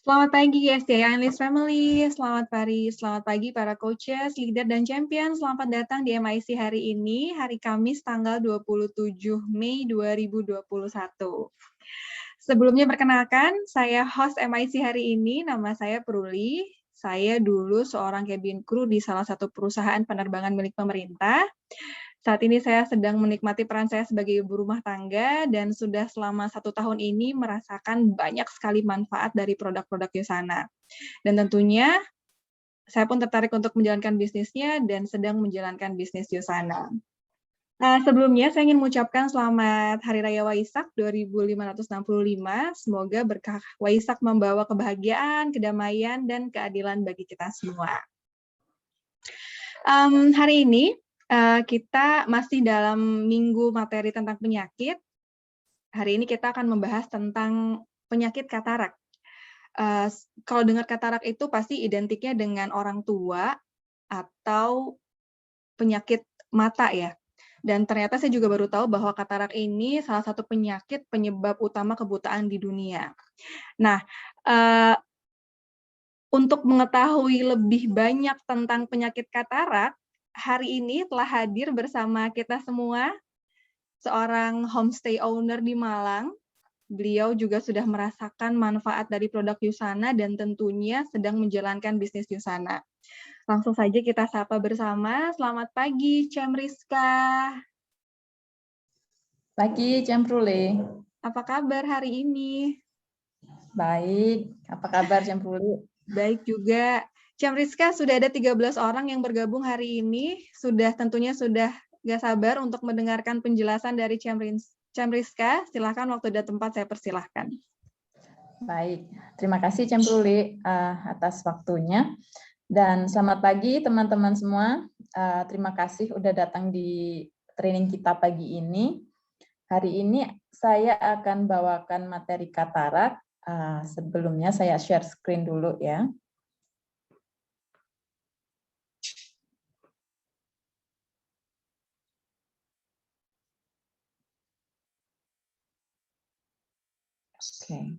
Selamat pagi SDI Analyst Family, selamat pagi para coaches, leader, dan champion. Selamat datang di MIC hari ini, hari Kamis tanggal 27 Mei 2021. Sebelumnya perkenalkan, saya host MIC hari ini, nama saya Pruli. Saya dulu seorang cabin crew di salah satu perusahaan penerbangan milik pemerintah. Saat ini saya sedang menikmati peran saya sebagai ibu rumah tangga dan sudah selama 1 tahun ini merasakan banyak sekali manfaat dari produk-produk Yusana. Dan tentunya saya pun tertarik untuk menjalankan bisnisnya dan sedang menjalankan bisnis Yusana. Sebelumnya saya ingin mengucapkan selamat Hari Raya Waisak 2565. Semoga berkah Waisak membawa kebahagiaan, kedamaian, dan keadilan bagi kita semua. Hari ini kita masih dalam minggu materi tentang penyakit. Hari ini kita akan membahas tentang penyakit katarak. Kalau dengar katarak itu pasti identiknya dengan orang tua atau penyakit mata ya. Dan ternyata saya juga baru tahu bahwa katarak ini salah satu penyakit penyebab utama kebutaan di dunia. Nah, untuk mengetahui lebih banyak tentang penyakit katarak, hari ini telah hadir bersama kita semua seorang homestay owner di Malang. Beliau juga sudah merasakan manfaat dari produk Yusana dan tentunya sedang menjalankan bisnis Yusana. Langsung saja kita sapa bersama. Selamat pagi, Cem Rizka. Pagi, Cem Pruli. Apa kabar hari ini? Baik. Apa kabar, Cem Pruli? Baik juga. Cem Rizka, sudah ada 13 orang yang bergabung hari ini. Tentunya sudah gak sabar untuk mendengarkan penjelasan dari Cem Rizka. Silakan, waktu dan tempat saya persilahkan. Baik. Terima kasih, Cem Pruli, atas waktunya. Dan selamat pagi, teman-teman semua. Terima kasih udah datang di training kita pagi ini. Hari ini saya akan bawakan materi katarak. Sebelumnya saya share screen dulu ya. Oke.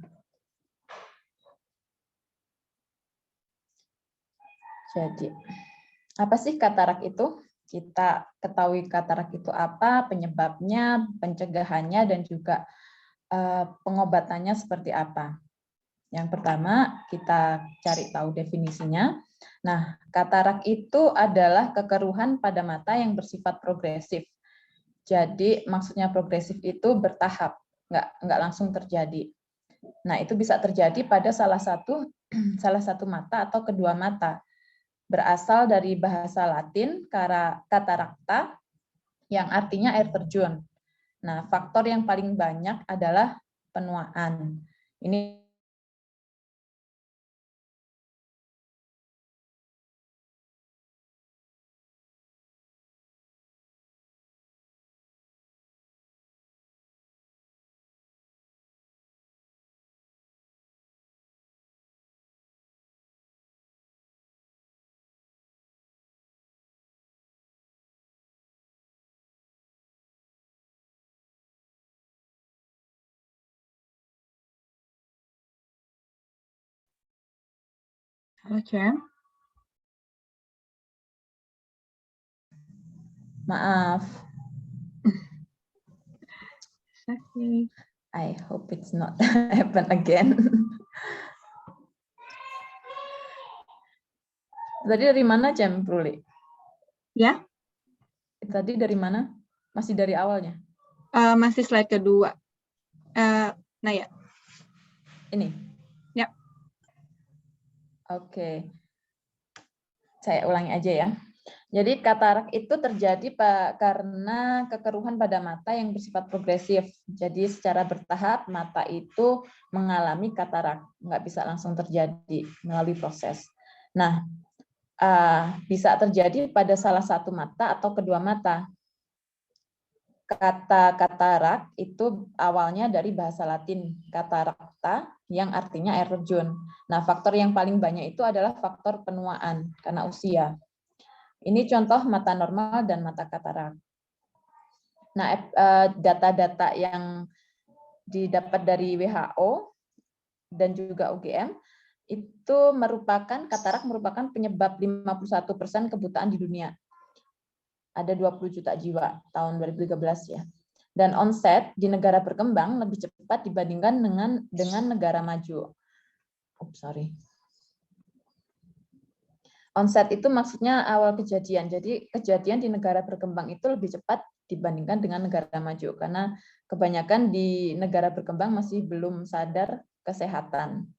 Jadi, apa sih katarak itu? Kita ketahui katarak itu apa, penyebabnya, pencegahannya, dan juga pengobatannya seperti apa. Yang pertama, kita cari tahu definisinya. Nah, katarak itu adalah kekeruhan pada mata yang bersifat progresif. Jadi, maksudnya progresif itu bertahap, nggak langsung terjadi. Nah, itu bisa terjadi pada salah satu mata atau kedua mata. Berasal dari bahasa Latin, katarakta, yang artinya air terjun. Nah, faktor yang paling banyak adalah penuaan. Ini Halo, Cem. maaf. Okay. I hope it's not happen again. Tadi dari mana, Cem Pruli? Ya? Tadi dari mana? Masih dari awalnya? Masih slide kedua. Nah ya. Ini? Ya. Oke. Saya ulangi aja ya. Jadi katarak itu terjadi karena kekeruhan pada mata yang bersifat progresif. Jadi secara bertahap mata itu mengalami katarak, nggak bisa langsung terjadi melalui proses. Nah, bisa terjadi pada salah satu mata atau kedua mata. Kata katarak itu awalnya dari bahasa Latin katarakta yang artinya air terjun. Nah, faktor yang paling banyak itu adalah faktor penuaan karena usia. Ini contoh mata normal dan mata katarak. Nah, data-data yang didapat dari WHO dan juga UGM itu katarak merupakan penyebab 51% kebutaan di dunia. Ada 20 juta jiwa tahun 2013 ya. Dan onset di negara berkembang lebih cepat dibandingkan dengan negara maju. Onset itu maksudnya awal kejadian. Jadi kejadian di negara berkembang itu lebih cepat dibandingkan dengan negara maju karena kebanyakan di negara berkembang masih belum sadar kesehatan.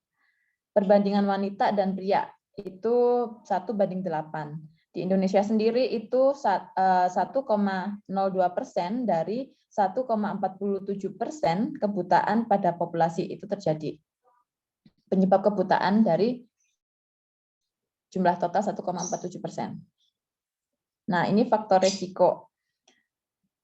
Perbandingan wanita dan pria itu 1:8. Di Indonesia sendiri itu 1,02% dari 1,47% kebutaan pada populasi itu terjadi. Penyebab kebutaan dari jumlah total 1,47%. Nah, ini faktor resiko.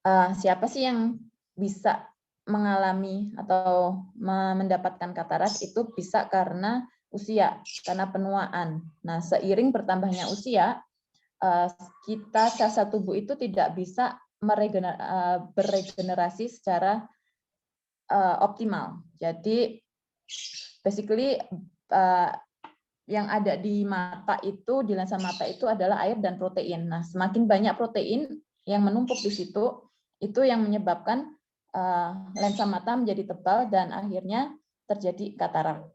Siapa sih yang bisa mengalami atau mendapatkan katarak? Itu bisa karena usia, karena penuaan. Nah, seiring bertambahnya usia, sel-sel tubuh itu tidak bisa beregenerasi secara optimal. Jadi, basically yang ada di mata itu, di lensa mata itu adalah air dan protein. Nah, semakin banyak protein yang menumpuk di situ, itu yang menyebabkan lensa mata menjadi tebal dan akhirnya terjadi katarak.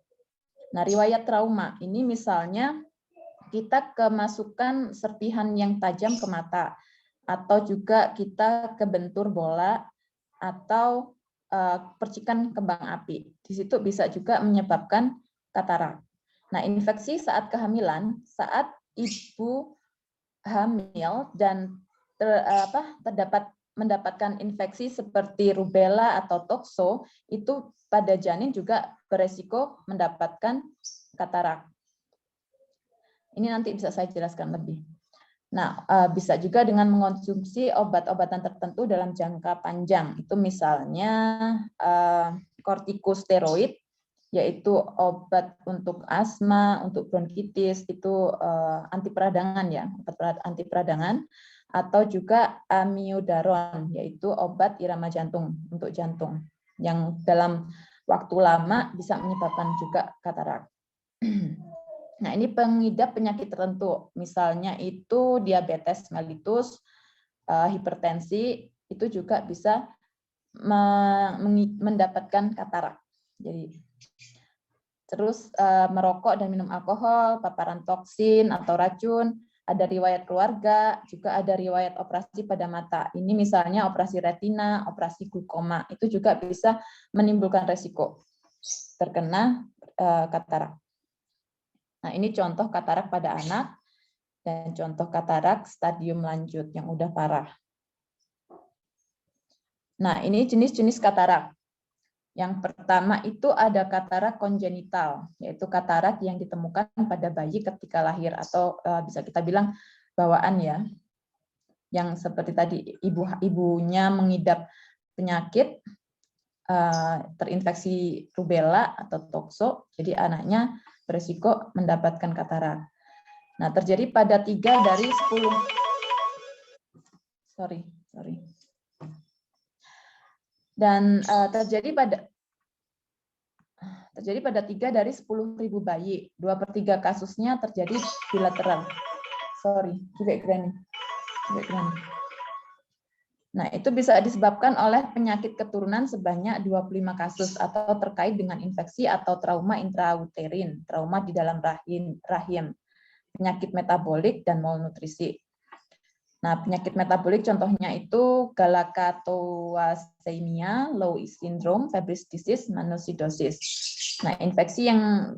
Nah, riwayat trauma ini misalnya kita kemasukan serpihan yang tajam ke mata, atau juga kita kebentur bola, atau percikan kembang api. Di situ bisa juga menyebabkan katarak. Nah, infeksi saat kehamilan, saat ibu hamil dan mendapatkan infeksi seperti rubella atau tokso, itu pada janin juga beresiko mendapatkan katarak. Ini nanti bisa saya jelaskan lebih. Nah, bisa juga dengan mengonsumsi obat-obatan tertentu dalam jangka panjang. Itu misalnya kortikosteroid, yaitu obat untuk asma, untuk bronkitis, itu anti peradangan ya, obat anti peradangan, atau juga amiodaron, yaitu obat irama jantung untuk jantung, yang dalam waktu lama bisa menyebabkan juga katarak. Nah, ini pengidap penyakit tertentu, misalnya itu diabetes mellitus, hipertensi, itu juga bisa mendapatkan katarak. Jadi, terus merokok dan minum alkohol, paparan toksin atau racun, ada riwayat keluarga, juga ada riwayat operasi pada mata. Ini misalnya operasi retina, operasi glaukoma, itu juga bisa menimbulkan resiko terkena katarak. Nah, ini contoh katarak pada anak dan contoh katarak stadium lanjut yang udah parah. Nah, ini jenis-jenis katarak. Yang pertama itu ada katarak kongenital, yaitu katarak yang ditemukan pada bayi ketika lahir atau bisa kita bilang bawaan ya. Yang seperti tadi ibunya mengidap penyakit terinfeksi rubella atau tokso, jadi anaknya berisiko mendapatkan katarak. Nah, terjadi pada 3 dari 10. Dan terjadi pada 3 dari 10.000 bayi. 2/3 kasusnya terjadi bilateral. Nah, itu bisa disebabkan oleh penyakit keturunan sebanyak 25 kasus atau terkait dengan infeksi atau trauma intrauterin, trauma di dalam rahim, penyakit metabolik, dan malnutrisi. Nah, penyakit metabolik contohnya itu galactose-emia, Low syndrome, Fabry disease, monocytosis. Nah, infeksi yang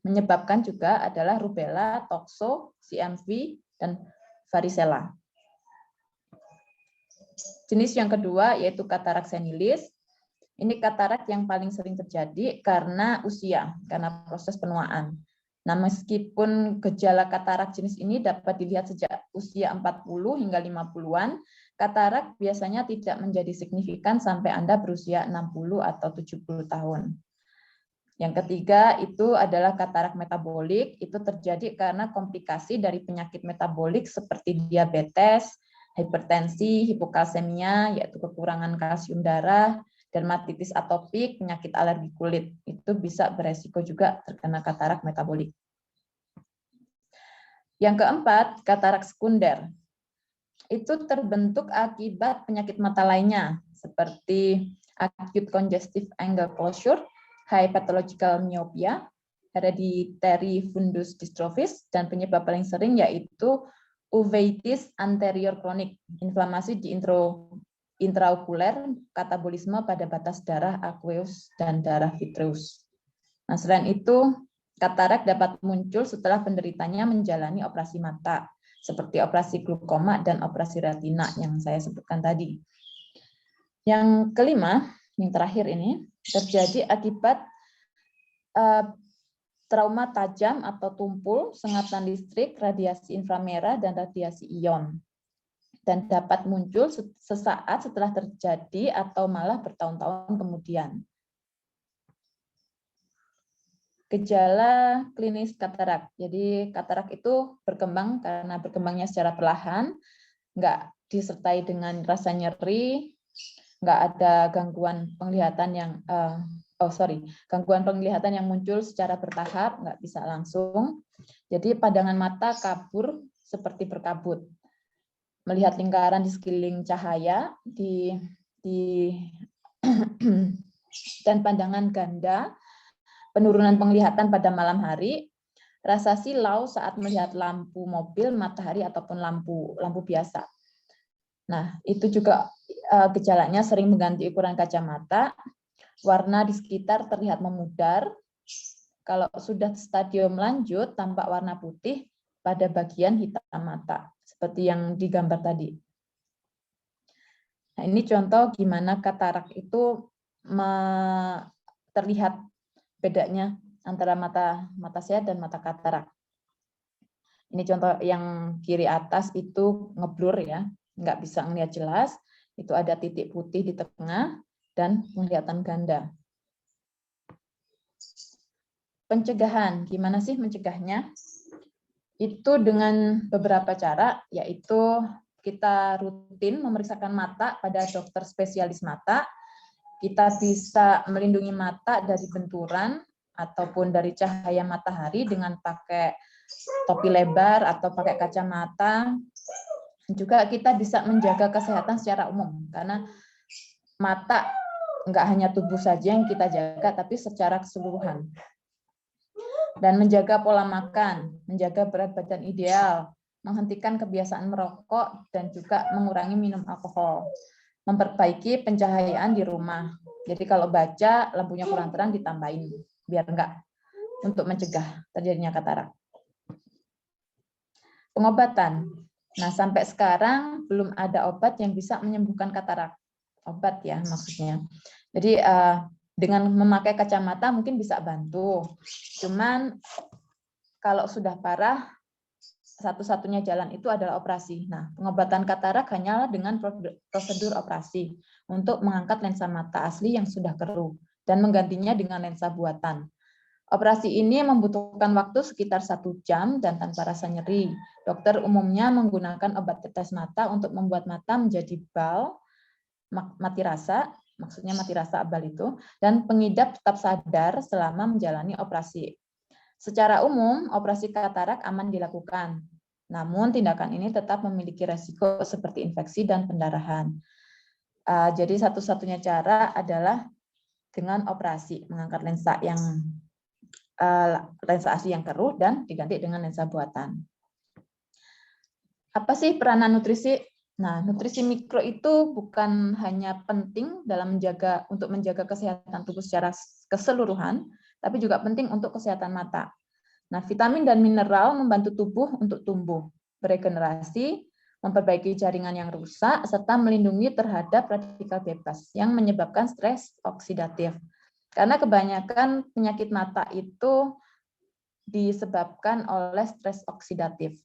menyebabkan juga adalah rubella, tokso, CMV, dan varicella. Jenis yang kedua yaitu katarak senilis. Ini katarak yang paling sering terjadi karena usia, karena proses penuaan. Nah, meskipun gejala katarak jenis ini dapat dilihat sejak usia 40 hingga 50-an, katarak biasanya tidak menjadi signifikan sampai Anda berusia 60 atau 70 tahun. Yang ketiga itu adalah katarak metabolik, itu terjadi karena komplikasi dari penyakit metabolik seperti diabetes, hipertensi, hipokalsemia, yaitu kekurangan kalsium darah, dermatitis atopik, penyakit alergi kulit. Itu bisa beresiko juga terkena katarak metabolik. Yang keempat, katarak sekunder. Itu terbentuk akibat penyakit mata lainnya, seperti acute congestive angle closure, high pathological myopia, hereditary fundus dystrophis, dan penyebab paling sering yaitu uveitis anterior kronik, inflamasi di intraokuler, katabolisme pada batas darah aqueous dan darah vitreous. Nah, selain itu, katarak dapat muncul setelah penderitanya menjalani operasi mata, seperti operasi glaukoma dan operasi retina yang saya sebutkan tadi. Yang kelima, yang terakhir ini, terjadi akibat trauma tajam atau tumpul, sengatan listrik, radiasi inframerah, dan radiasi ion. Dan dapat muncul sesaat setelah terjadi atau malah bertahun-tahun kemudian. Gejala klinis katarak. Jadi katarak itu berkembang karena berkembangnya secara perlahan, nggak disertai dengan rasa nyeri, nggak ada gangguan penglihatan yang gangguan penglihatan yang muncul secara bertahap, nggak bisa langsung. Jadi pandangan mata kabur seperti berkabut. Melihat lingkaran di sekeliling cahaya, dan pandangan ganda, penurunan penglihatan pada malam hari, rasa silau saat melihat lampu mobil, matahari, ataupun lampu biasa. Nah, itu juga gejalanya sering mengganti ukuran kacamata, warna di sekitar terlihat memudar. Kalau sudah stadium lanjut, tampak warna putih pada bagian hitam mata, seperti yang digambar tadi. Nah, ini contoh gimana katarak itu terlihat bedanya antara mata sehat dan mata katarak. Ini contoh yang kiri atas itu ngeblur ya, nggak bisa ngelihat jelas. Itu ada titik putih di tengah dan penglihatan ganda. Pencegahan, gimana sih mencegahnya? Itu dengan beberapa cara, yaitu kita rutin memeriksakan mata pada dokter spesialis mata. Kita bisa melindungi mata dari benturan ataupun dari cahaya matahari dengan pakai topi lebar atau pakai kacamata. Juga kita bisa menjaga kesehatan secara umum, karena mata nggak hanya tubuh saja yang kita jaga, tapi secara keseluruhan. Dan menjaga pola makan, menjaga berat badan ideal, menghentikan kebiasaan merokok, dan juga mengurangi minum alkohol. Memperbaiki pencahayaan di rumah. Jadi kalau baca, lampunya kurang terang ditambahin, biar enggak, untuk mencegah terjadinya katarak. Pengobatan. Nah, sampai sekarang belum ada obat yang bisa menyembuhkan katarak. Obat ya maksudnya. Jadi dengan memakai kacamata mungkin bisa bantu. Cuman kalau sudah parah, satu-satunya jalan itu adalah operasi. Nah, pengobatan katarak hanyalah dengan prosedur operasi untuk mengangkat lensa mata asli yang sudah keruh dan menggantinya dengan lensa buatan. Operasi ini membutuhkan waktu sekitar 1 jam dan tanpa rasa nyeri. Dokter umumnya menggunakan obat tetes mata untuk membuat mata menjadi bal, mati rasa, maksudnya mati rasa abal itu, dan pengidap tetap sadar selama menjalani operasi. Secara umum, operasi katarak aman dilakukan. Namun, tindakan ini tetap memiliki resiko seperti infeksi dan pendarahan. Jadi, satu-satunya cara adalah dengan operasi, mengangkat lensa asli yang keruh dan diganti dengan lensa buatan. Apa sih peranan nutrisi? Nah, nutrisi mikro itu bukan hanya penting untuk menjaga kesehatan tubuh secara keseluruhan, tapi juga penting untuk kesehatan mata. Nah, vitamin dan mineral membantu tubuh untuk tumbuh, beregenerasi, memperbaiki jaringan yang rusak, serta melindungi terhadap radikal bebas yang menyebabkan stres oksidatif. Karena kebanyakan penyakit mata itu disebabkan oleh stres oksidatif.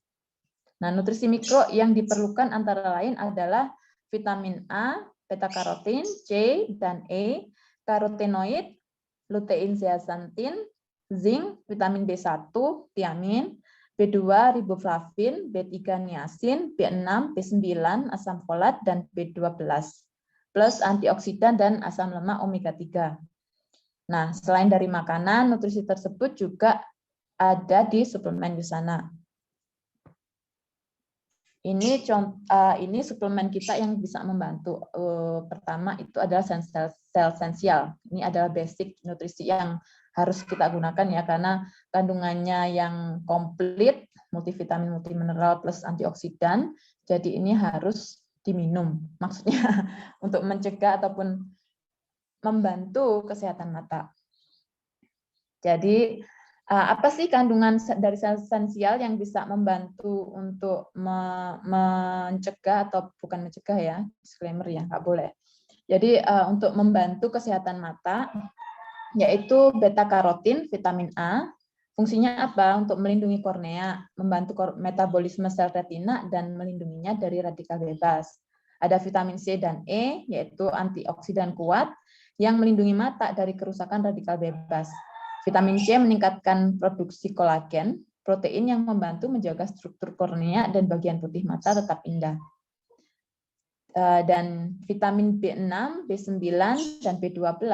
Nah, nutrisi mikro yang diperlukan antara lain adalah vitamin A, beta-karotin, C, dan E, karotenoid, lutein zeaxanthin, zinc, vitamin B1, tiamin, B2, riboflavin, B3, niacin, B6, B9, asam folat, dan B12. plus antioksidan dan asam lemak omega 3. Nah, selain dari makanan, nutrisi tersebut juga ada di suplemen Yusana. Ini suplemen kita yang bisa membantu. Pertama itu adalah sel esensial. Ini adalah basic nutrisi yang harus kita gunakan ya, karena kandungannya yang komplit, multivitamin, multimineral plus antioksidan. Jadi ini harus diminum. Maksudnya untuk mencegah ataupun membantu kesehatan mata. Jadi apa sih kandungan dari sel esensial yang bisa membantu untuk mencegah atau bukan mencegah ya, disclaimer ya, nggak boleh. Jadi untuk membantu kesehatan mata, yaitu beta karotin, vitamin A. Fungsinya apa? Untuk melindungi kornea, membantu metabolisme sel retina, dan melindunginya dari radikal bebas. Ada vitamin C dan E, yaitu antioksidan kuat, yang melindungi mata dari kerusakan radikal bebas. Vitamin C meningkatkan produksi kolagen, protein yang membantu menjaga struktur kornea dan bagian putih mata tetap indah. Dan vitamin B6, B9, dan B12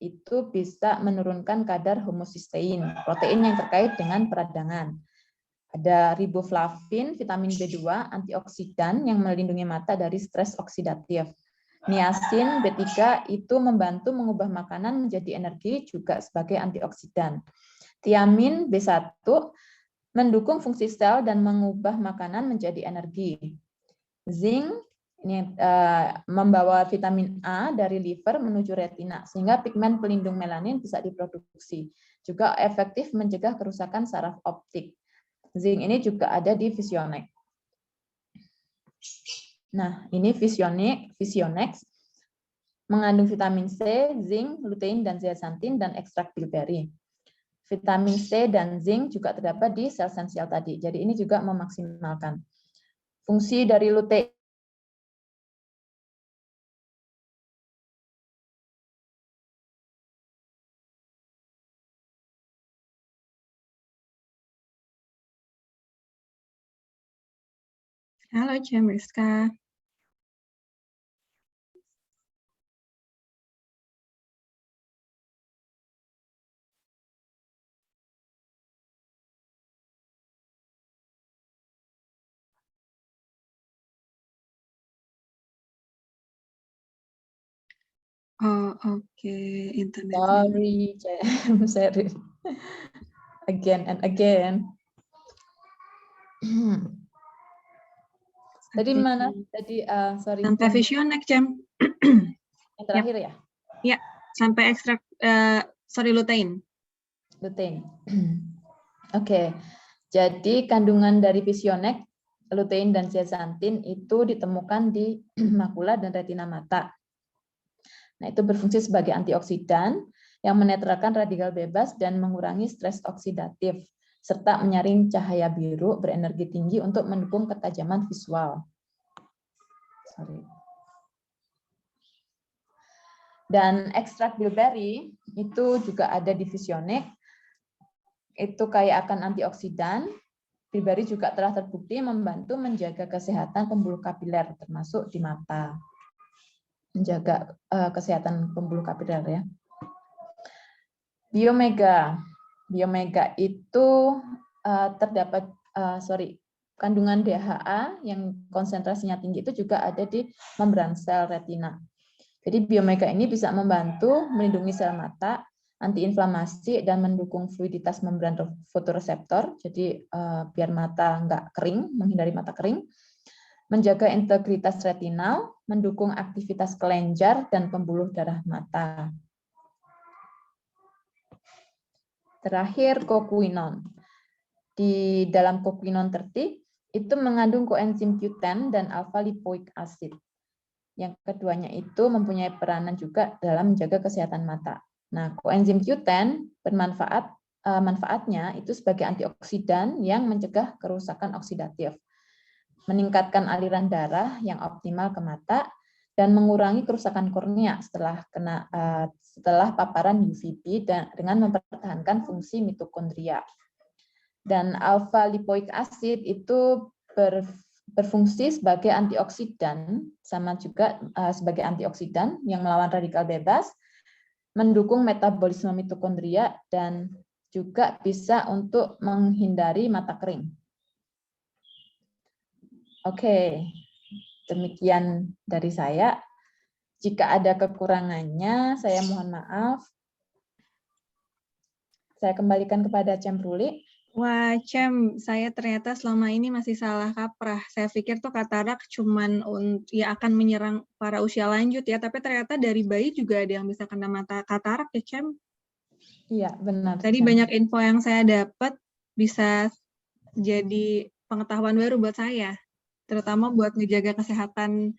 itu bisa menurunkan kadar homocysteine, protein yang terkait dengan peradangan. Ada riboflavin, vitamin B2, antioksidan yang melindungi mata dari stres oksidatif. Niacin, B3 itu membantu mengubah makanan menjadi energi juga sebagai antioksidan. Thiamin, B1 mendukung fungsi sel dan mengubah makanan menjadi energi. Zinc ini membawa vitamin A dari liver menuju retina sehingga pigmen pelindung melanin bisa diproduksi. Juga efektif mencegah kerusakan saraf optik. Zinc ini juga ada di Visionex. Nah, ini Visionex mengandung vitamin C, zinc, lutein, dan zeaxanthin, dan ekstrak bilberry. Vitamin C dan zinc juga terdapat di sel esensial tadi. Jadi ini juga memaksimalkan fungsi dari lutein. Halo, Cem Rizka. Oh, oke. Internetnya. Sorry. Again and again. Tadi mana? Tadi sorry. Sampai Visionex, Cem. Yang terakhir ya? Ya, sampai ekstrak lutein. Lutein. Oke. Jadi kandungan dari Visionex, lutein dan zeaxanthin itu ditemukan di makula dan retina mata. Nah, itu berfungsi sebagai antioksidan yang menetralkan radikal bebas dan mengurangi stres oksidatif, serta menyaring cahaya biru berenergi tinggi untuk mendukung ketajaman visual. Dan ekstrak bilberry itu juga ada di Visionex, itu kaya akan antioksidan. Bilberry juga telah terbukti membantu menjaga kesehatan pembuluh kapiler, termasuk di mata. Menjaga kesehatan pembuluh kapiler ya. Biomega itu terdapat kandungan DHA yang konsentrasinya tinggi itu juga ada di membran sel retina. Jadi biomega ini bisa membantu melindungi sel mata, antiinflamasi, dan mendukung fluiditas membran fotoreseptor. Jadi biar mata nggak kering, menghindari mata kering. Menjaga integritas retinal, mendukung aktivitas kelenjar dan pembuluh darah mata. Terakhir, kokuinon. Di dalam kokuinon 30, itu mengandung koenzim Q10 dan alpha-lipoic acid. Yang keduanya itu mempunyai peranan juga dalam menjaga kesehatan mata. Nah, koenzim Q10 manfaatnya itu sebagai antioksidan yang mencegah kerusakan oksidatif, meningkatkan aliran darah yang optimal ke mata, dan mengurangi kerusakan kornea setelah paparan UVB dengan mempertahankan fungsi mitokondria. Dan alpha lipoic acid itu berfungsi sebagai antioksidan, sama juga sebagai antioksidan yang melawan radikal bebas, mendukung metabolisme mitokondria, dan juga bisa untuk menghindari mata kering. Oke, demikian dari saya. Jika ada kekurangannya, saya mohon maaf. Saya kembalikan kepada Cemruli. Wah, Cem, saya ternyata selama ini masih salah kaprah. Saya pikir tuh katarak cuman ya akan menyerang para usia lanjut ya, tapi ternyata dari bayi juga ada yang bisa kena mata katarak ya, Cem. Iya, benar. Tadi Cem. banyak info yang saya dapat bisa jadi pengetahuan baru buat saya, terutama buat ngejaga kesehatan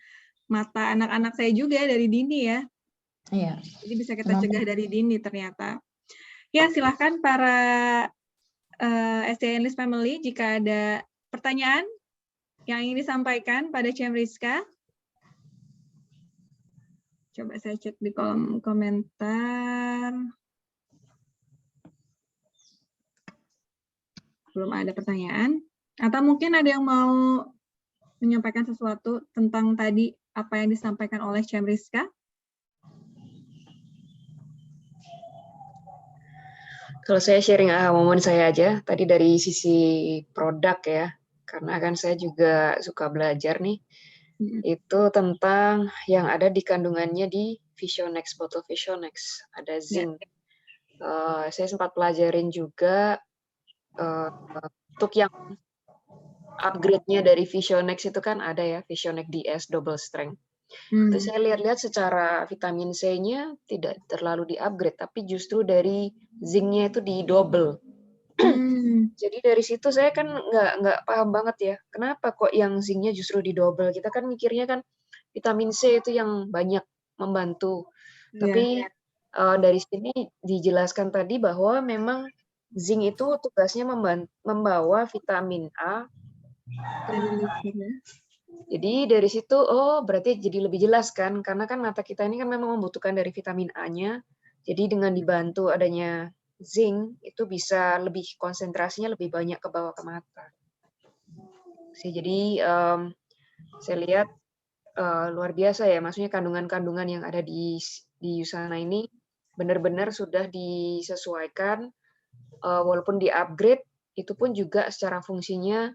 mata anak-anak saya juga dari dini ya. Iya. Jadi bisa kita cegah dari dini ternyata. Ya, silahkan para SDA Enlist Family, jika ada pertanyaan yang ingin disampaikan pada Cem Rizka. Coba saya cek di kolom komentar. Belum ada pertanyaan. Atau mungkin ada yang mau menyampaikan sesuatu tentang tadi apa yang disampaikan oleh Cem Rizka? Kalau saya sharing momen saya aja, tadi dari sisi produk ya, karena kan saya juga suka belajar nih, itu tentang yang ada di kandungannya di Visionex, botol Visionex, ada zinc. Saya sempat pelajarin juga untuk yang upgrade-nya dari Visionex itu kan ada ya, Visionex DS double strength. Terus saya lihat-lihat secara vitamin C-nya tidak terlalu di-upgrade, tapi justru dari zinc-nya itu di-double. Jadi dari situ saya kan nggak paham banget ya, kenapa kok yang zinc-nya justru di-double? Kita kan mikirnya kan vitamin C itu yang banyak membantu. Tapi dari sini dijelaskan tadi bahwa memang zinc itu tugasnya membawa vitamin A. Jadi dari situ, berarti jadi lebih jelas kan, karena kan mata kita ini kan memang membutuhkan dari vitamin A-nya, jadi dengan dibantu adanya zinc, itu bisa lebih konsentrasinya lebih banyak ke bawah ke mata. Jadi saya lihat luar biasa ya, maksudnya kandungan-kandungan yang ada di USANA ini benar-benar sudah disesuaikan, walaupun di-upgrade, itu pun juga secara fungsinya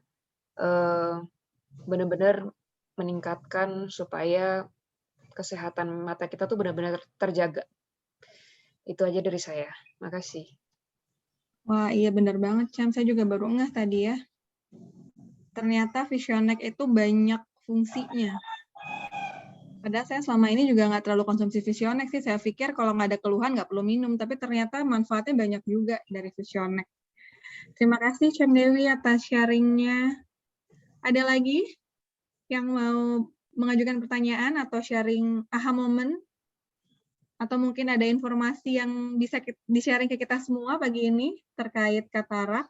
benar-benar meningkatkan supaya kesehatan mata kita tuh benar-benar terjaga. Itu aja dari saya. Makasih. Wah, iya benar banget, Cem. Saya juga baru ngeh tadi ya. Ternyata Visionex itu banyak fungsinya. Padahal saya selama ini juga nggak terlalu konsumsi Visionex sih. Saya pikir kalau nggak ada keluhan nggak perlu minum, tapi ternyata manfaatnya banyak juga dari Visionex. Terima kasih Cem Dewi atas sharing-nya. Ada lagi yang mau mengajukan pertanyaan atau sharing aha moment? Atau mungkin ada informasi yang bisa di-sharing ke kita semua pagi ini terkait katarak?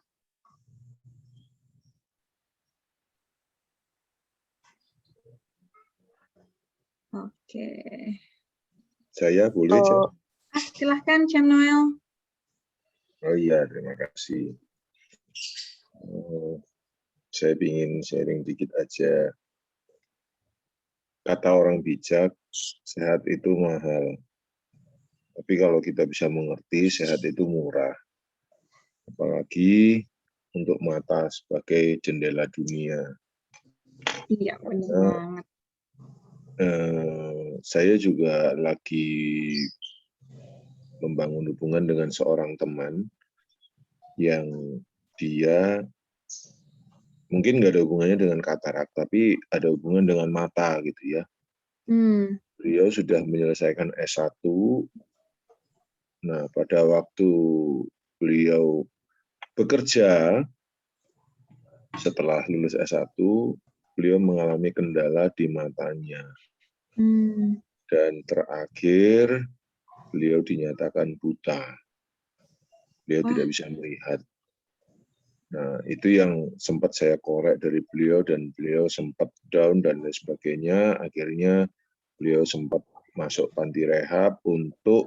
Oke. Saya boleh, Cem? Silahkan, Cem Noel. Oh iya, terima kasih. Saya ingin sharing dikit aja. Kata orang bijak, sehat itu mahal. Tapi kalau kita bisa mengerti, sehat itu murah. Apalagi untuk mata sebagai jendela dunia. Iya, benar banget. Saya juga lagi membangun hubungan dengan seorang teman yang dia mungkin nggak ada hubungannya dengan katarak, tapi ada hubungan dengan mata gitu ya. Beliau sudah menyelesaikan S1. Nah, pada waktu beliau bekerja, setelah lulus S1, beliau mengalami kendala di matanya. Dan terakhir, beliau dinyatakan buta. Beliau tidak bisa melihat. Nah, itu yang sempat saya korek dari beliau, dan beliau sempat down dan lain sebagainya. Akhirnya beliau sempat masuk panti rehab untuk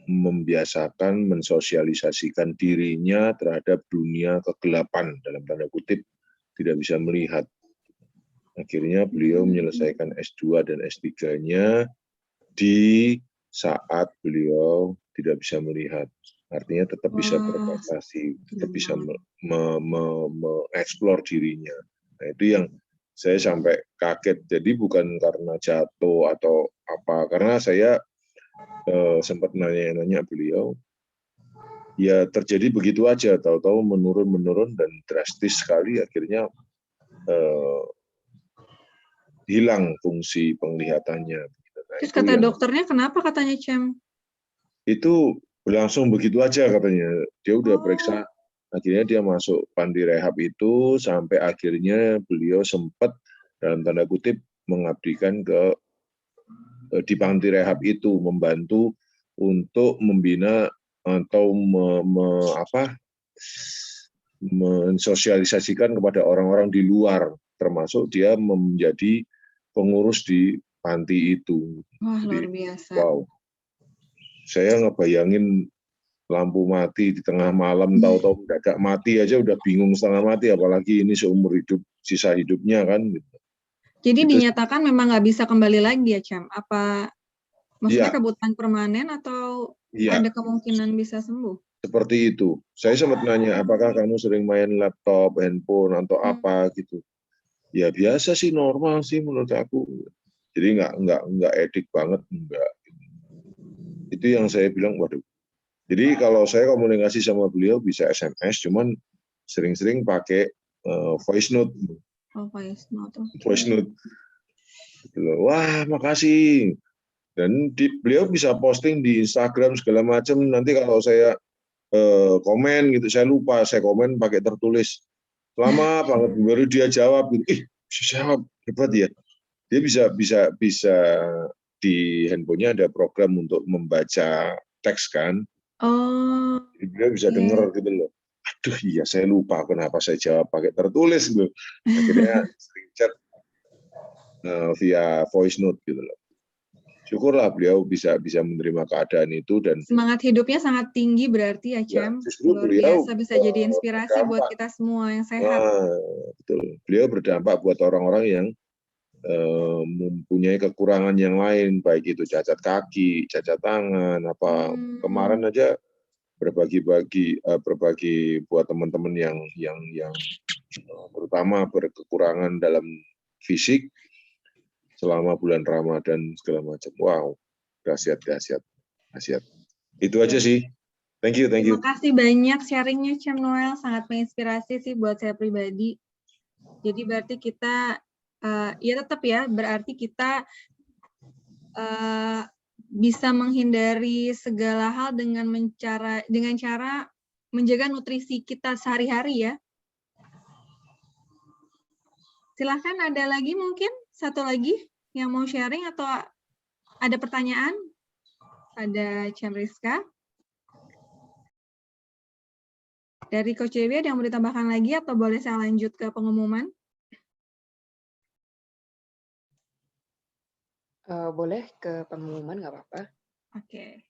membiasakan, mensosialisasikan dirinya terhadap dunia kegelapan, dalam tanda kutip, tidak bisa melihat. Akhirnya beliau menyelesaikan S2 dan S3-nya di saat beliau tidak bisa melihat. Artinya tetap bisa berprestasi, tetap bisa mengeksplor dirinya. Nah, itu yang saya sampai kaget. Jadi bukan karena jatuh atau apa, karena saya sempat nanya-nanya beliau, ya terjadi begitu aja, tahu-tahu menurun dan drastis sekali, akhirnya hilang fungsi penglihatannya. Nah, terus kata dokternya kenapa katanya, Cem? Itu berlangsung begitu aja katanya. Dia udah periksa, akhirnya dia masuk panti rehab itu, sampai akhirnya beliau sempat dalam tanda kutip mengabdikan di panti rehab itu, membantu untuk membina atau mensosialisasikan kepada orang-orang di luar, termasuk dia menjadi pengurus di panti itu. Wah, jadi, luar biasa. Wow, saya ngebayangin lampu mati di tengah malam, tahu-tahu mendadak mati aja udah bingung setengah mati, apalagi ini seumur hidup, sisa hidupnya kan. Jadi itu, dinyatakan memang nggak bisa kembali lagi ya, Cem? Apa maksudnya ya, kebutuhan permanen atau ya, ada kemungkinan bisa sembuh? seperti itu. Saya sempat nanya, apakah kamu sering main laptop, handphone, atau apa gitu. Ya biasa sih, normal sih menurut aku. Jadi nggak edik banget, enggak. Itu yang saya bilang, waduh. Jadi kalau saya komunikasi sama beliau bisa SMS, cuman sering-sering pakai voice note. Oh, voice note. Okay. Voice note. Wah, makasih. Dan beliau bisa posting di Instagram segala macam. Nanti kalau saya komen gitu, saya lupa, saya komen pakai tertulis. Lama banget baru dia jawab gitu. Bisa jawab, hebat ya. Dia bisa di handphonenya ada program untuk membaca teks kan. Oh. Jadi dia bisa dengar gitu loh. Aduh iya, saya lupa kenapa saya jawab pakai tertulis gitu. Akhirnya sering chat via voice note gitu loh. Syukurlah beliau bisa menerima keadaan itu, dan semangat hidupnya sangat tinggi berarti ya, Cem. Ya, justru luar biasa, bisa jadi inspirasi buat kita semua yang sehat. Betul. Beliau berdampak buat orang-orang yang mempunyai kekurangan yang lain, baik itu cacat kaki, cacat tangan, apa. Kemarin aja berbagi buat teman-teman yang terutama berkekurangan dalam fisik selama bulan Ramadan segala macam. Wow, dahsyat. Itu aja sih. Thank you. Terima kasih banyak sharingnya, Cem Noel, sangat menginspirasi sih buat saya pribadi. Jadi berarti kita ya tetap ya, berarti kita bisa menghindari segala hal dengan cara menjaga nutrisi kita sehari-hari ya. Silahkan, ada lagi mungkin satu lagi yang mau sharing atau ada pertanyaan? Ada Cem Rizka. Dari Coach Dewi ada yang mau ditambahkan lagi atau boleh saya lanjut ke pengumuman? Boleh ke pengumuman, nggak apa-apa. Oke.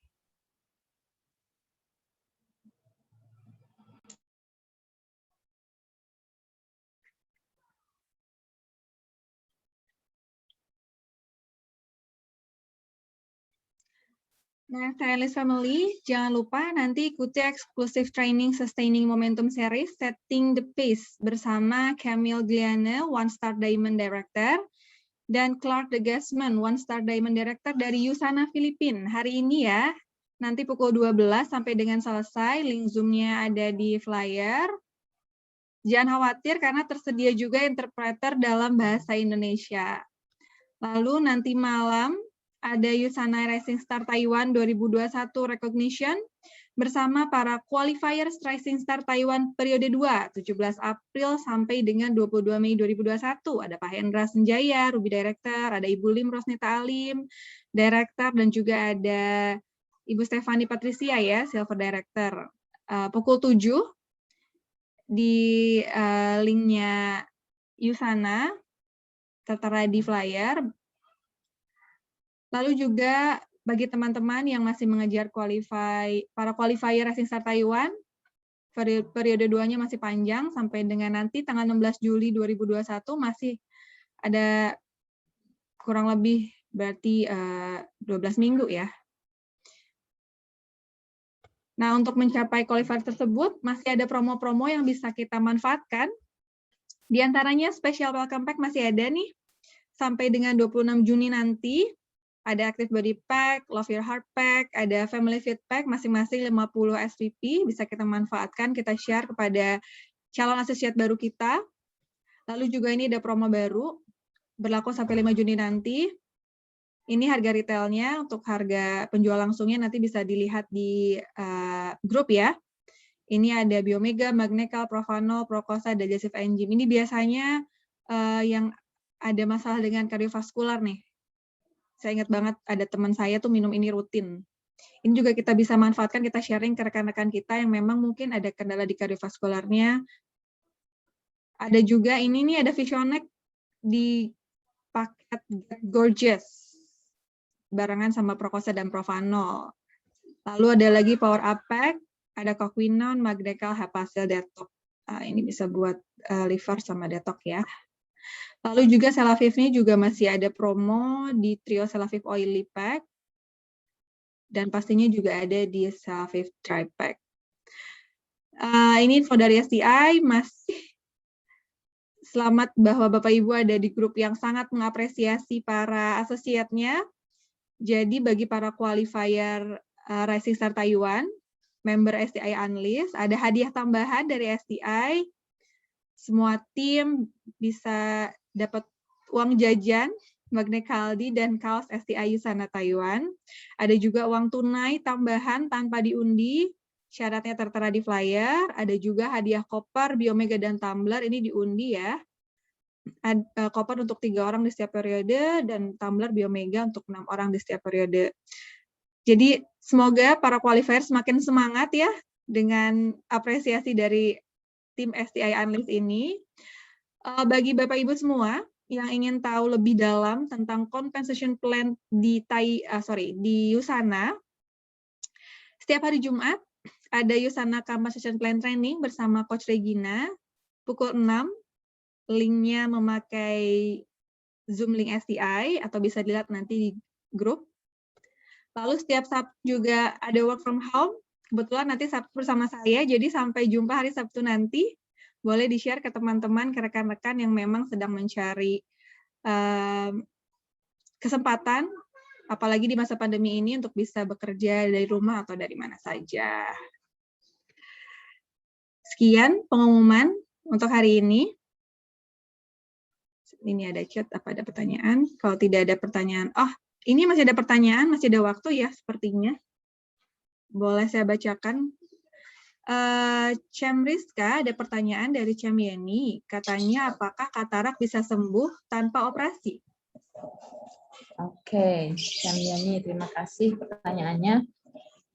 Nah, Tireless Family, jangan lupa nanti ikuti eksklusif training Sustaining Momentum Series Setting the Pace bersama Camille Gliana, One Star Diamond Director, dan Clark de Gasman, One Star Diamond Director dari Usana Filipina. Hari ini ya, nanti pukul 12 sampai dengan selesai, link Zoom-nya ada di flyer. Jangan khawatir karena tersedia juga interpreter dalam bahasa Indonesia. Lalu nanti malam ada Usana Rising Star Taiwan 2021 Recognition bersama para qualifiers Rising Star Taiwan periode 2, 17 April sampai dengan 22 Mei 2021. Ada Pak Hendra Senjaya, Ruby Director, ada Ibu Lim Rosnita Alim, Director, dan juga ada Ibu Stefani Patricia ya, Silver Director. Pukul 7 di linknya Usana, tertera di flyer. Lalu juga bagi teman-teman yang masih mengejar para qualifier Rising Star Taiwan, periode 2-nya masih panjang sampai dengan nanti tanggal 16 Juli 2021 masih ada kurang lebih berarti 12 minggu ya. Nah, untuk mencapai qualifier tersebut, masih ada promo-promo yang bisa kita manfaatkan. Di antaranya special welcome pack masih ada nih, sampai dengan 26 Juni nanti. Ada Active Body Pack, Love Your Heart Pack, ada Family Fit Pack, masing-masing 50 SPP, bisa kita manfaatkan, kita share kepada calon asosiat baru kita. Lalu juga ini ada promo baru, berlaku sampai 5 Juni nanti. Ini harga retailnya, untuk harga penjual langsungnya nanti bisa dilihat di grup ya. Ini ada Biomega, Magnecal, Profanol, Prokosa, Digestive Enzyme. Ini biasanya yang ada masalah dengan kardiovaskular nih. Saya ingat banget ada teman saya tuh minum ini rutin. Ini juga kita bisa manfaatkan, kita sharing ke rekan-rekan kita yang memang mungkin ada kendala di kardiovaskularnya. Ada juga ini nih, ada Visionex di paket Get Gorgeous. Barengan sama Prokosa dan Profanol. Lalu ada lagi Power Up Pack, ada Coquinone, Magnecal, Hepasil, Detox. Ini bisa buat liver sama detox ya. Lalu juga Celavive-nya juga masih ada promo di Trio Celavive Oily Pack. Dan pastinya juga ada di Celavive Dry Pack. Ini info dari STI, masih selamat bahwa Bapak Ibu ada di grup yang sangat mengapresiasi para asosiatnya. Jadi bagi para qualifier Rising Star Taiwan, member STI Analyst, ada hadiah tambahan dari STI. Semua tim bisa dapat uang jajan, Magne Kaldi, dan kaos STI Yusana Taiwan. Ada juga uang tunai tambahan tanpa diundi, syaratnya tertera di flyer. Ada juga hadiah koper, Biomega, dan tumbler, ini diundi ya. Koper untuk 3 orang di setiap periode, dan tumbler Biomega untuk 6 orang di setiap periode. Jadi semoga para qualifier semakin semangat ya dengan apresiasi dari tim STI Analyst ini. Bagi Bapak Ibu semua yang ingin tahu lebih dalam tentang compensation plan di Yusana, setiap hari Jumat ada Yusana Compensation Plan Training bersama Coach Regina pukul 6. Linknya memakai Zoom link STI atau bisa dilihat nanti di grup. Lalu setiap Sabtu juga ada work from home. Kebetulan nanti Sabtu bersama saya, jadi sampai jumpa hari Sabtu nanti. Boleh di-share ke teman-teman, ke rekan-rekan yang memang sedang mencari kesempatan, apalagi di masa pandemi ini untuk bisa bekerja dari rumah atau dari mana saja. Sekian pengumuman untuk hari ini. Ini ada chat, apa ada pertanyaan? Kalau tidak ada pertanyaan, ini masih ada pertanyaan, masih ada waktu ya sepertinya. Boleh saya bacakan. Cem Rizka, ada pertanyaan dari Cem Yeni. Katanya, apakah katarak bisa sembuh tanpa operasi? Oke, Cem Yeni, terima kasih pertanyaannya.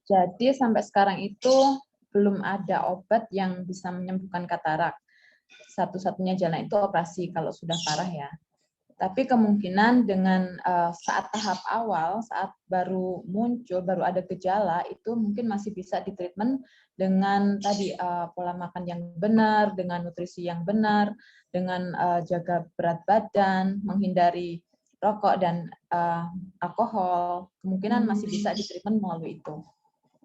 Jadi sampai sekarang itu belum ada obat yang bisa menyembuhkan katarak. Satu-satunya jalan itu operasi kalau sudah parah ya. Tapi kemungkinan dengan saat tahap awal, saat baru muncul, baru ada gejala, itu mungkin masih bisa ditreatment dengan tadi pola makan yang benar, dengan nutrisi yang benar, dengan jaga berat badan, menghindari rokok dan alkohol. Kemungkinan masih bisa ditreatment melalui itu.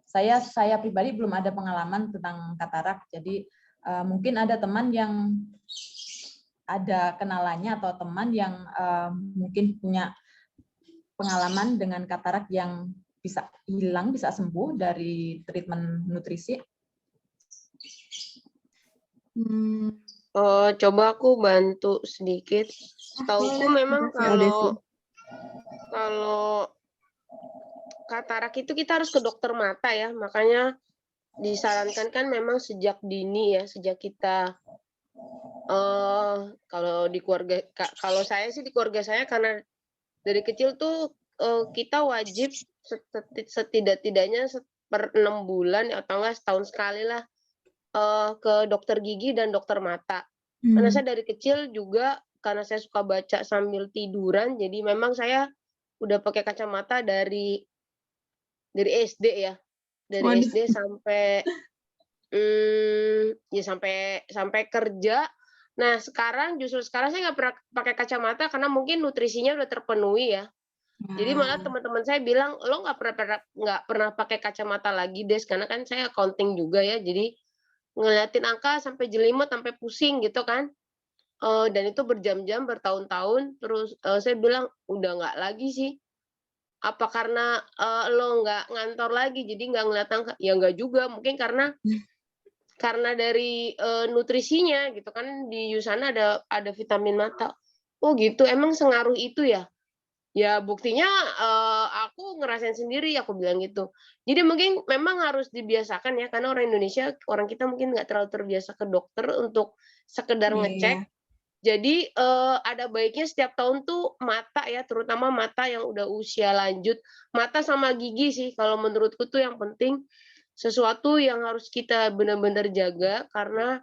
Saya pribadi belum ada pengalaman tentang katarak, jadi mungkin ada teman yang ada kenalannya atau teman yang mungkin punya pengalaman dengan katarak yang bisa hilang, bisa sembuh dari treatment nutrisi. Coba aku bantu sedikit. Setauku memang kalau katarak itu kita harus ke dokter mata ya, makanya disarankan kan memang sejak dini ya, sejak kita kalau di keluarga, kalau saya sih di keluarga saya karena dari kecil tuh kita wajib setidak-tidaknya per 6 bulan atau enggak setahun sekali lah ke dokter gigi dan dokter mata. Karena saya dari kecil juga karena saya suka baca sambil tiduran, jadi memang saya udah pakai kacamata dari SD ya, dari SD sampai ya sampai kerja. Nah, justru sekarang saya nggak pernah pakai kacamata karena mungkin nutrisinya udah terpenuhi ya. Jadi malah Wow. teman-teman saya bilang, "Lo nggak pernah pakai kacamata lagi, Des," karena kan saya accounting juga ya, jadi ngeliatin angka sampai jelimet, sampai pusing gitu kan. Dan itu berjam-jam, bertahun-tahun, terus, saya bilang, "Udah nggak lagi sih." Apa karena, lo nggak ngantor lagi, jadi nggak ngeliat angka? Ya nggak juga, mungkin karena dari, nutrisinya gitu kan, di Yusana ada vitamin mata. "Oh gitu, emang sengaruh itu ya?" Ya buktinya, aku ngerasain sendiri, aku bilang gitu. Jadi mungkin memang harus dibiasakan ya, karena orang Indonesia, orang kita mungkin nggak terlalu terbiasa ke dokter untuk sekedar Iya, iya. ngecek. Jadi, ada baiknya setiap tahun tuh mata ya, terutama mata yang udah usia lanjut, mata sama gigi sih kalau menurutku tuh yang penting, sesuatu yang harus kita benar-benar jaga karena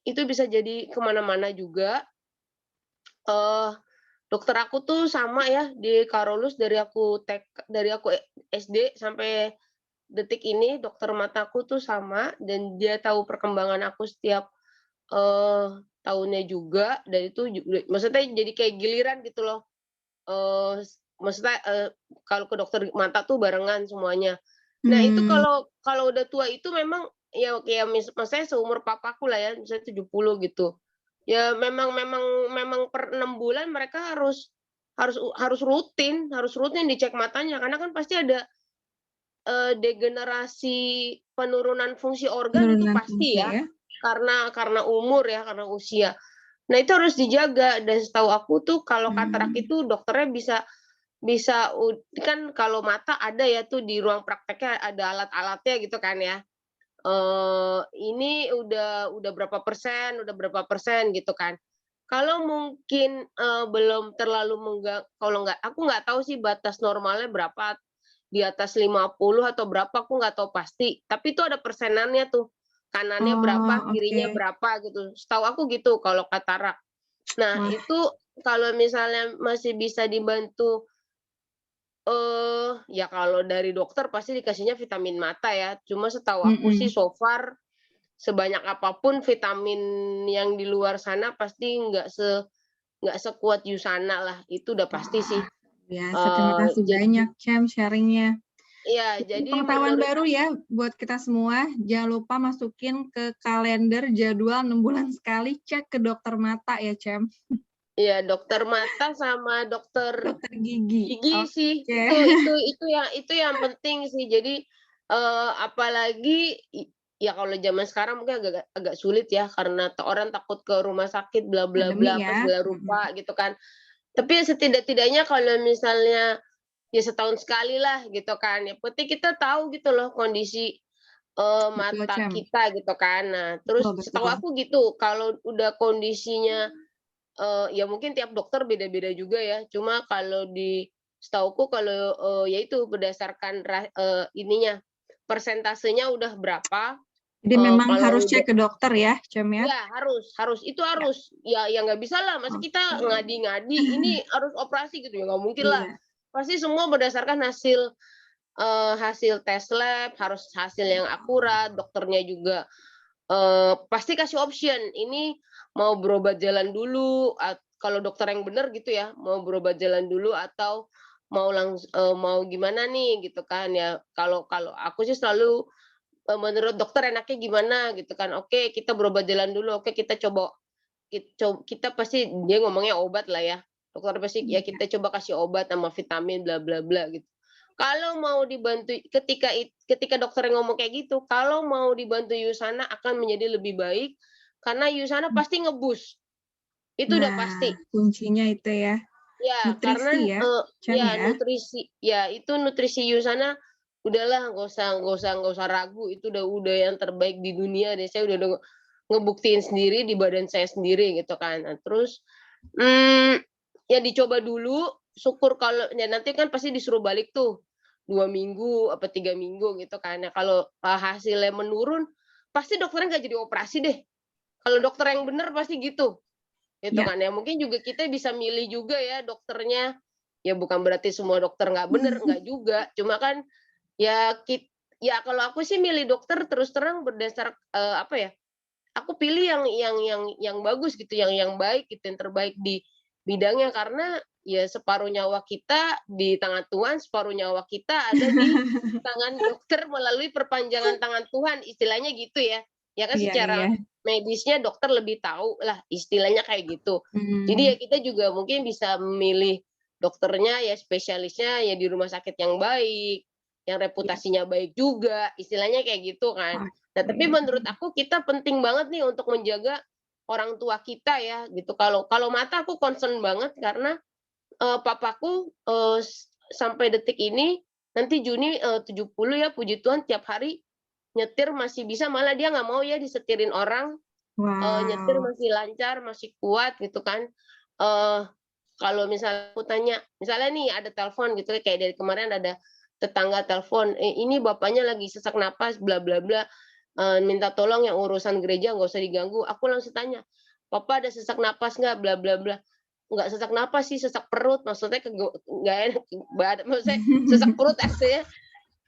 itu bisa jadi kemana-mana juga. Eee, Dokter aku tuh sama ya di Karolus dari aku SD sampai detik ini dokter mataku tuh sama dan dia tahu perkembangan aku setiap tahunnya juga dan itu maksudnya jadi kayak giliran gitu loh, maksudnya, kalau ke dokter mata tuh barengan semuanya. Nah itu Mmm, kalau udah tua itu memang ya kayak maksudnya seumur papaku lah ya, misalnya 70 gitu. Ya memang per 6 bulan mereka harus rutin dicek matanya karena kan pasti ada, degenerasi penurunan fungsi organ itu penurunan pasti fungsi ya, ya? karena umur ya, karena usia. Nah, itu harus dijaga dan setahu aku tuh kalau katarak Mmm, itu dokternya bisa kan kalau mata ada ya tuh di ruang prakteknya ada alat-alatnya gitu kan ya. Ini udah berapa persen gitu kan. Kalau mungkin, belum terlalu kalau aku nggak tahu sih batas normalnya berapa, di atas 50 atau berapa aku nggak tahu pasti, tapi itu ada persenannya tuh, kanannya berapa, oh, oke. kirinya berapa gitu, setahu aku gitu kalau katarak. Nah Wah, itu kalau misalnya masih bisa dibantu, ya kalau dari dokter pasti dikasihnya vitamin mata ya, cuma setahu aku sih mhm. so far, sebanyak apapun vitamin yang di luar sana pasti nggak sekuat Yusana lah, itu udah pasti sih. Wah, biasa. Terima kasih Jadi banyak, Cem, sharing-nya. iya, Ini jadi pengetahuan menurut baru ya buat kita semua. Jangan lupa masukin ke kalender jadwal 6 bulan sekali cek ke dokter mata ya, Cem. iya, dokter mata sama dokter Dokter gigi. gigi sih, Oke. itu yang penting sih. Jadi, apalagi ya kalau zaman sekarang mungkin agak agak sulit ya, karena orang takut ke rumah sakit bla bla Pandemi bla, apa ya. segala Mhm. rupa gitu kan. Tapi ya setidak-tidaknya kalau misalnya ya setahun sekali lah gitu kan, yang penting kita tahu gitu loh kondisi, Betul, mata Cem. kita gitu kan. Nah, Betul, terus setahu betul. aku gitu, kalau udah kondisinya, ya mungkin tiap dokter beda-beda juga ya, cuma kalau setahuku kalau, ya itu berdasarkan ininya, persentasenya udah berapa, Jadi memang kalau harus udah cek ke dokter ya, Cem ya? ya harus, itu Ya, harus. Ya nggak bisa lah, masa kita oke. ngadi-ngadi, ini harus operasi gitu ya, nggak mungkin lah. Iya, Pasti semua berdasarkan hasil tes lab, harus hasil yang akurat, dokternya juga, pasti kasih option, ini mau berobat jalan dulu, kalau dokter yang benar gitu ya, mau berobat jalan dulu atau mau gimana nih gitu kan ya. Kalau kalau aku sih selalu, menurut dokter enaknya gimana gitu kan, oke kita berobat jalan dulu, oke kita coba kita pasti dia ngomongnya obat lah ya, dokter pasti ya iya. kita coba kasih obat sama vitamin bla bla bla gitu. Kalau mau dibantu ketika dokter yang ngomong kayak gitu, kalau mau dibantu Yusana akan menjadi lebih baik, karena Yusana pasti nge-boost, itu udah Nah, pasti. kuncinya itu ya, Ya, karena, nutrisi ya, Cem ya? itu nutrisi Yusana udahlah nggak usah ragu, itu udah yang terbaik di dunia deh, saya udah ngebuktiin sendiri di badan saya sendiri gitu kan. Nah terus, mmm, ya dicoba dulu, syukur kalau ya nanti kan pasti disuruh balik tuh, 2 minggu apa 3 minggu gitu kan. Nah kalau, hasilnya menurun, pasti dokternya nggak jadi operasi deh, kalau dokter yang bener pasti gitu. Itu Ya. kan ya, mungkin juga kita bisa milih juga ya dokternya, ya bukan berarti semua dokter nggak bener, nggak juga, cuma kan ya ya kalau aku sih milih dokter terus terang apa ya, aku pilih yang bagus gitu, yang baik gitu, yang terbaik di bidangnya, karena ya separuh nyawa kita di tangan Tuhan, separuh nyawa kita ada di tangan dokter melalui perpanjangan tangan Tuhan, istilahnya gitu ya. Ya kan Iya, iya. secara medisnya dokter lebih tahu lah, istilahnya kayak gitu. Jadi ya kita juga mungkin bisa memilih dokternya ya, spesialisnya ya di rumah sakit yang baik, yang reputasinya baik juga, istilahnya kayak gitu kan. Nah, tapi menurut aku kita penting banget nih untuk menjaga orang tua kita ya gitu. Kalau mata aku concern banget karena papaku sampai detik ini nanti Juni 70 ya, puji Tuhan tiap hari nyetir masih bisa, malah dia nggak mau ya disetirin orang, nyetir Wow. masih lancar, masih kuat gitu kan. Kalau misalnya aku tanya, misalnya nih ada telepon gitu kayak dari kemarin ada tetangga telepon, ini bapaknya lagi sesak napas bla bla bla, minta tolong yang urusan gereja nggak usah diganggu. Aku langsung tanya, "Papa ada sesak napas nggak?" Bla bla bla. "Nggak sesak napas sih, sesak perut." Maksudnya nggak enak badan, maksudnya sesak perut artinya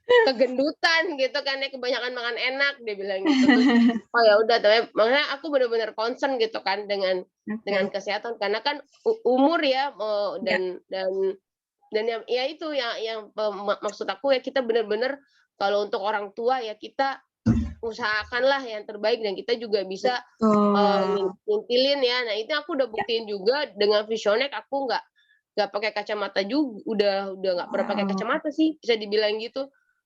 kegendutan gitu kan ya, kebanyakan makan enak, dia bilang gitu. Terus, oh ya udah, tapi makanya aku benar-benar concern gitu kan dengan kesehatan, karena kan umur ya, dan ya itu yang maksud aku ya, kita benar-benar kalau untuk orang tua ya kita usahakanlah yang terbaik, dan kita juga bisa ngintilin ya. Nah, itu aku udah buktiin juga dengan Visionek, aku nggak pakai kacamata juga, udah nggak pernah pakai kacamata sih, bisa dibilang gitu.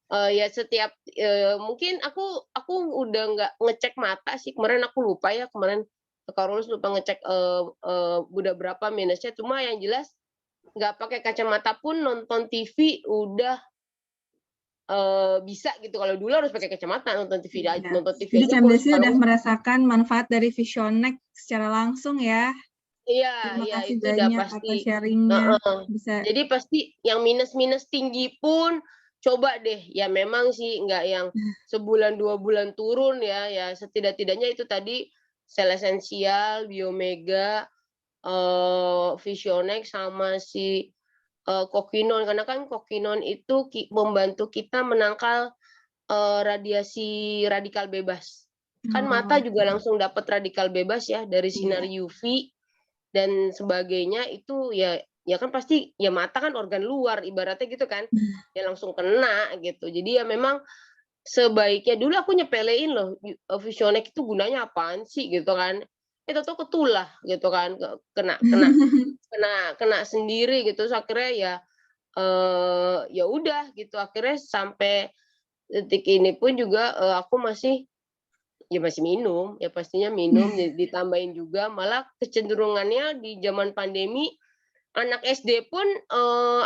Ya setiap mungkin aku udah nggak ngecek mata sih, kemarin aku lupa ya, kemarin Kak Rulus lupa ngecek udah berapa minusnya, cuma yang jelas nggak pakai kacamata pun nonton TV udah bisa gitu. Kalau dulu harus pakai kacamata nonton TV, nonton TV Jadi aja Cam aku harus Desi udah taruh. merasakan manfaat dari Visionek secara langsung ya. Terima Iya, kasih itu udah banyak pasti. atas sharingnya. Bisa. Jadi pasti yang minus-minus tinggi pun coba deh. Ya memang sih nggak yang sebulan 2 bulan turun ya. Ya setidak-tidaknya itu tadi sel esensial, biomega, Visionek sama si kokinon. Karena kan kokinon itu membantu kita menangkal radiasi radikal bebas. Kan mata juga langsung dapat radikal bebas ya dari sinar UV dan sebagainya, itu ya kan pasti ya, mata kan organ luar ibaratnya gitu kan, ya langsung kena gitu. Jadi ya memang sebaiknya, dulu aku nyepelein loh Visionek itu gunanya apaan sih gitu kan, tahu-tahu ketulah gitu kan, kena sendiri gitu. Terus akhirnya ya ya udah gitu, akhirnya sampai detik ini pun juga aku masih minum, ya pastinya minum, ditambahin juga, malah kecenderungannya di zaman pandemi, anak SD pun,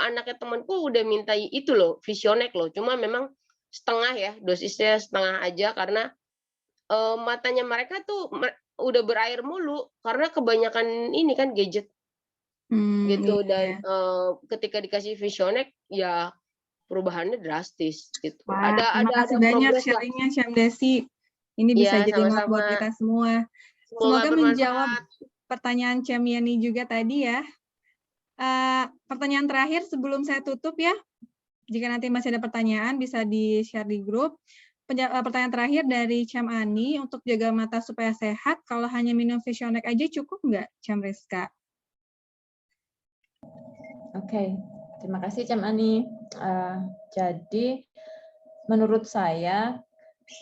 anaknya temanku udah minta itu loh, Visionek loh, cuma memang setengah ya, dosisnya setengah aja, karena, matanya mereka tuh udah berair mulu, karena kebanyakan ini kan gadget, gitu. Dan, ketika dikasih Visionek, ya perubahannya drastis, gitu. Wah, terima kasih Ada banyak progres lah. sharingnya Cam Desi. Ini bisa Iya, jadi not buat sama-sama. kita semua. Semoga Semoga menjawab bermanfaat. pertanyaan Cam Yani juga tadi ya. Pertanyaan terakhir sebelum saya tutup ya. Jika nanti masih ada pertanyaan bisa di-share di grup. Pertanyaan terakhir dari Cam Ani, untuk jaga mata supaya sehat, kalau hanya minum Visionek aja cukup nggak, Cam Rizka? Oke, terima kasih Cam Ani. Jadi menurut saya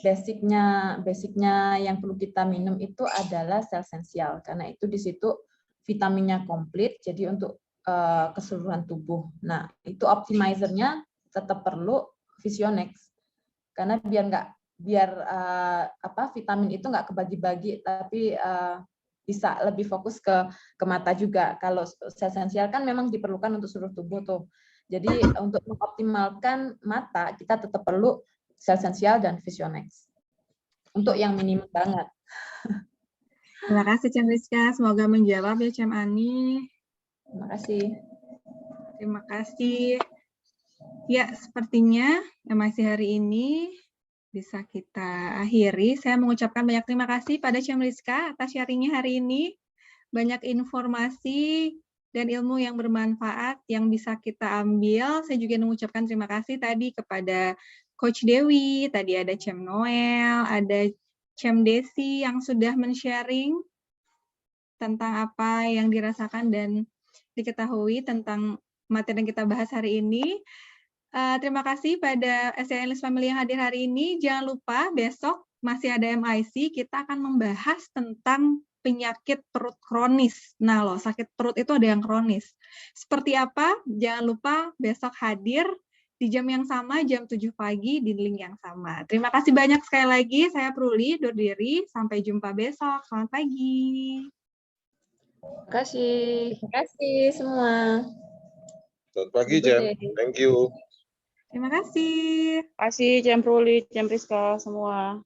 basicnya yang perlu kita minum itu adalah sel esensial, karena itu di situ vitaminnya komplit, jadi untuk keseluruhan tubuh. Nah, itu optimizernya tetap perlu Visionex, karena biar vitamin itu nggak kebagi-bagi, tapi bisa lebih fokus ke mata juga. Kalau sel esensial kan memang diperlukan untuk seluruh tubuh tuh. Jadi untuk mengoptimalkan mata, kita tetap perlu sel esensial dan Visionex. Untuk yang minimum banget. Terima kasih Cam Rizka, semoga menjawab ya Cam Ani. Terima kasih. Terima kasih. Ya, sepertinya MIC hari ini bisa kita akhiri. Saya mengucapkan banyak terima kasih pada Cam Rizka atas sharingnya hari ini. Banyak informasi dan ilmu yang bermanfaat yang bisa kita ambil. Saya juga mengucapkan terima kasih tadi kepada Coach Dewi, tadi ada Cam Noel, ada Cem Desi yang sudah men-sharing tentang apa yang dirasakan dan diketahui tentang materi yang kita bahas hari ini. Terima kasih pada SCA English Family yang hadir hari ini. Jangan lupa besok masih ada MIC, kita akan membahas tentang penyakit perut kronis. Nah loh, sakit perut itu ada yang kronis. Seperti apa? Jangan lupa besok hadir di jam yang sama, jam 7 pagi, di link yang sama. Terima kasih banyak sekali lagi. Saya Pruli, undur diri. Sampai jumpa besok. Selamat pagi. Terima kasih. Terima kasih semua. Selamat pagi, Cem. Thank you. Terima kasih. Terima kasih Cem Pruli, Cem Priska semua.